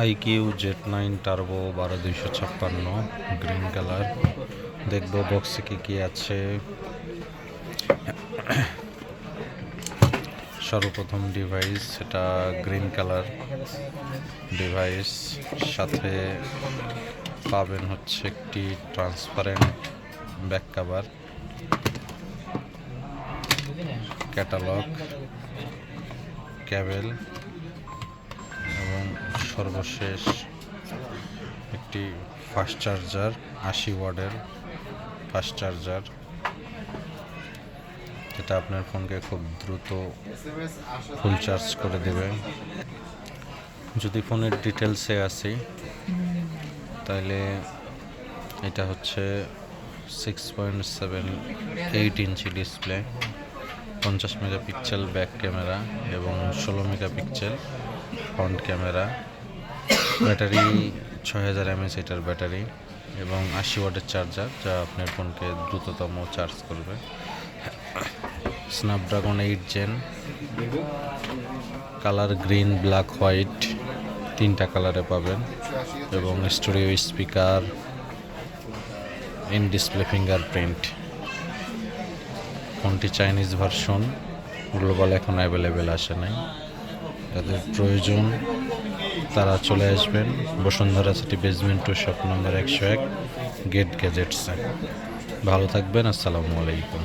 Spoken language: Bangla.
IQ Z9 turbo 12256 green colour. দেখবো বক্সে কি আছে। সর্বপ্রথম ডিভাইস, এটা গ্রিন কালার ডিভাইস, সাথে পাবেন হচ্ছে একটি ট্রান্সপারেন্ট ব্যাক কভার, ক্যাটালগ, কেবল এবং সর্বশেষ একটি ফাস্ট চার্জার, 80 ওয়াটের ফাস্ট চার্জার, যেটা আপনার ফোনকে খুব দ্রুত ফুল চার্জ করে দেবে। যদি ফোনের ডিটেলসে আসি তাহলে এটা হচ্ছে 6.78 inch display, 50 megapixel back camera এবং 16 megapixel front camera. Battery 6000 mAh এটার ব্যাটারি এবং 80 ওয়াটের চার্জার, যা আপনার ফোনকে দ্রুততম চার্জ করবে। Snapdragon 8 gen, colour green, black, white, 3টা কালারে পাবেন এবং studio speaker, in display fingerprint. ফোনটি চাইনিজ ভার্সন, গ্লোবাল এখন অ্যাভেলেবেল আসে নাই। যাদের প্রয়োজন তারা চলে আসবেন Bashundhara city basement 2 shop number 101 gate গ্যাজেটসে। ভালো থাকবেন, আসসালামু আলাইকুম।